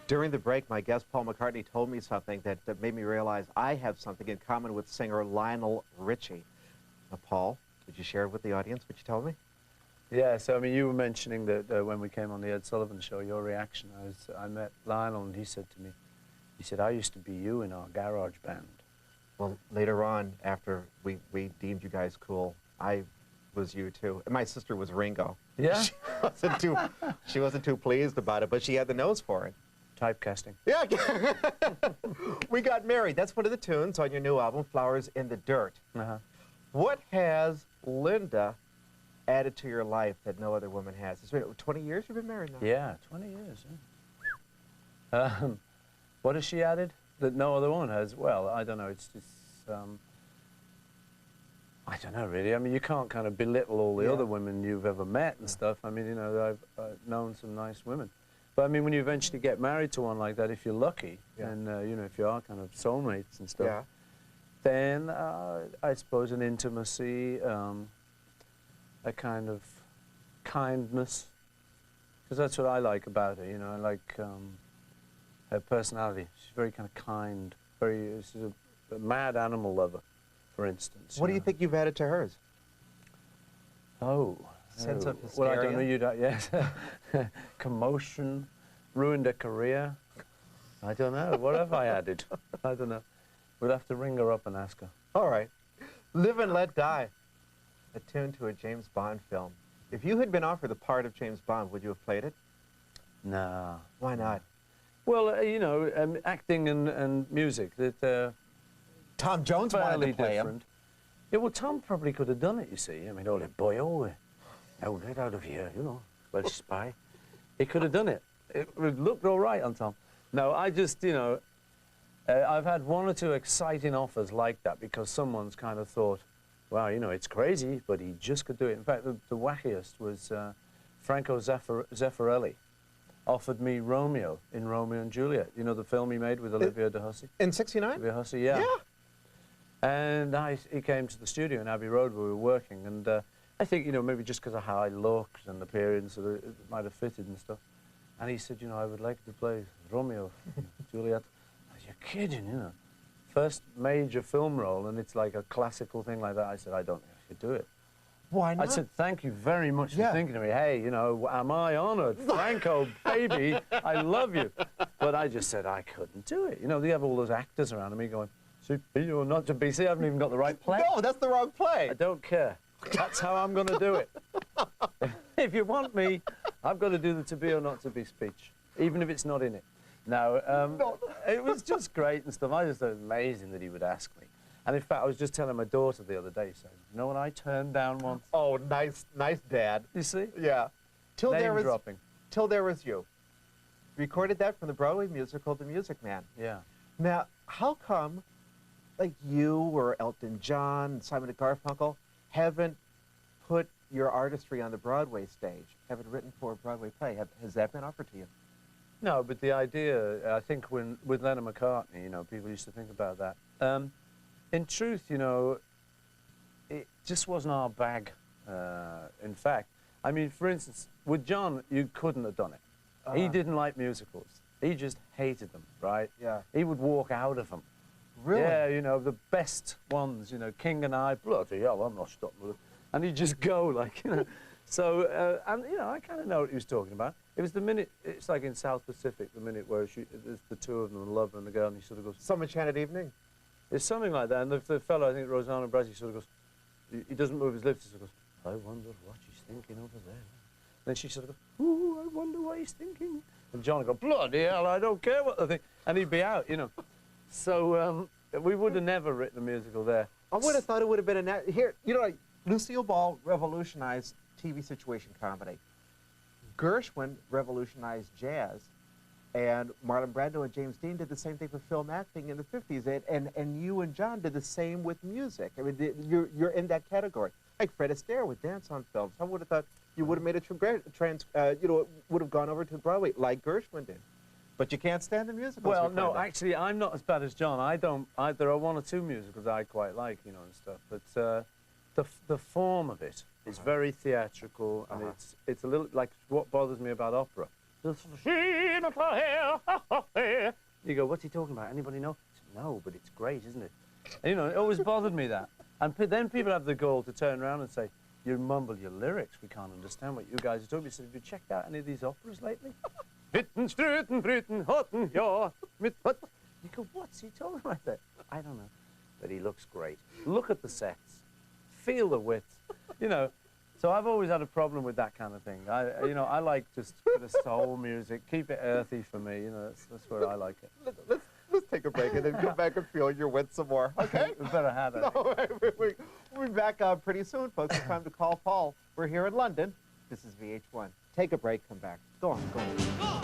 During the break, my guest Paul McCartney told me something that made me realize I have something in common with singer Lionel Richie. Now, Paul, would you share with the audience what you told me? Yeah, so I mean, you were mentioning that when we came on the Ed Sullivan Show, your reaction. I met Lionel, and he said to me, he said, "I used to be you in our garage band." Well, later on, after we deemed you guys cool, I was you too. And my sister was Ringo. Yeah? She wasn't too pleased about it, but she had the nose for it. Typecasting. Yeah. We got married. That's one of the tunes on your new album, Flowers in the Dirt. Uh-huh. What has Linda added to your life that no other woman has? It's been 20 years you've been married now? Yeah, 20 years. Yeah. What has she added that no other one has? Well, I don't know. It's just, I don't know, really. I mean, you can't kind of belittle all the other women you've ever met and stuff. I mean, you know, I've known some nice women. But, I mean, when you eventually get married to one like that, if you're lucky, and, you know, if you are kind of soulmates and stuff, then I suppose an intimacy, a kind of kindness, because that's what I like about her, you know. I like her personality. She's very kind of kind, she's a mad animal lover, for instance. What do you think you've added to hers? Sense of hysteria? Well, I don't know, yes. Commotion, ruined her career. I don't know, what have I added? I don't know. We'll have to ring her up and ask her. All right. Live and Let Die, a tune to a James Bond film. If you had been offered the part of James Bond, would you have played it? No. Why not? Well, you know, acting and music, Tom Jones wanted to play him. Yeah, well, Tom probably could have done it, you see. I mean, oh, boy, now get out of here, you know, Welsh spy. He could have done it. It looked all right on Tom. No, I just, you know, I've had one or two exciting offers like that because someone's kind of thought, wow, you know, it's crazy, but he just could do it. In fact, the wackiest was Franco Zeffirelli offered me Romeo in Romeo and Juliet. You know the film he made with Olivia de Hussey? In '69? Olivia Hussey, yeah. Yeah. And he came to the studio in Abbey Road where we were working, and I think, you know, maybe just because of how I looked and appearance, it might have fitted and stuff. And he said, you know, I would like to play Romeo and Juliet. You're kidding, you know. First major film role, and it's like a classical thing like that. I said, I don't think I could do it. Why not? I said, thank you very much for thinking of me. Hey, you know, am I honored? Franco, baby, I love you. But I just said I couldn't do it. You know, they have all those actors around me going, to be or not to be. See, I haven't even got the right play. No, that's the wrong play. I don't care. That's how I'm going to do it. If you want me, I've got to do the to be or not to be speech, even if it's not in it. No, it was just great and stuff. I just thought it was amazing that he would ask me. And in fact, I was just telling my daughter the other day, so, you know what I turned down once? Oh, nice dad. You see? Yeah. Till dropping. Till There Was You. Recorded that from the Broadway musical, The Music Man. Yeah. Now, how come, like you or Elton John, Simon and Garfunkel, haven't put your artistry on the Broadway stage, haven't written for a Broadway play? Has that been offered to you? No, but the idea, I think with Lennon McCartney, you know, people used to think about that. In truth, you know, it just wasn't our bag, in fact. I mean, for instance, with John, you couldn't have done it. He didn't like musicals. He just hated them, right? Yeah. He would walk out of them. Really? Yeah, you know, the best ones, you know, King and I, bloody hell, I'm not stopping with it. And he'd just go, like, you know. So, and, you know, I kind of know what he was talking about. It was the minute, it's like in South Pacific, the minute where there's the two of them, the lover and the girl, and he sort of goes... Some Enchanted Evening? It's something like that, and the fellow, I think Rosanna Brazzi, sort of goes, he doesn't move his lips, he sort of goes, I wonder what he's thinking over there. Then she sort of goes, ooh, I wonder what he's thinking. And John would go, bloody hell, I don't care what they think. And he'd be out, you know. So we would have never written a musical there. I would have thought it would have been here, you know, like Lucille Ball revolutionized TV situation comedy. Gershwin revolutionized jazz. And Marlon Brando and James Dean did the same thing for film acting in the 50s. And you and John did the same with music. I mean, you're in that category. Like Fred Astaire with dance on films. I would have thought you would have made a you know, would have gone over to Broadway like Gershwin did. But you can't stand the musicals. Well, no, actually, I'm not as bad as John. There are one or two musicals I quite like, you know, and stuff. But the form of it is very theatrical, and it's a little like what bothers me about opera. You go, what's he talking about? Anybody know? No, but it's great, isn't it? And, you know, it always bothered me that. And then people have the gall to turn around and say, you mumble your lyrics, we can't understand what you guys are talking about. So have you checked out any of these operas lately? Witten, struten, bruten, hotten, ja, mit what? You go, what's he talking about there? I don't know. But he looks great. Look at the sets. Feel the width. You know, so I've always had a problem with that kind of thing. I like just a bit of soul music, keep it earthy for me. You know, that's where I like it. Let's take a break and then come back and feel your width some more, okay? We better have it. No, we'll be back pretty soon, folks. It's time to call Paul. We're here in London. This is VH1. Take a break, come back. Go on, go on.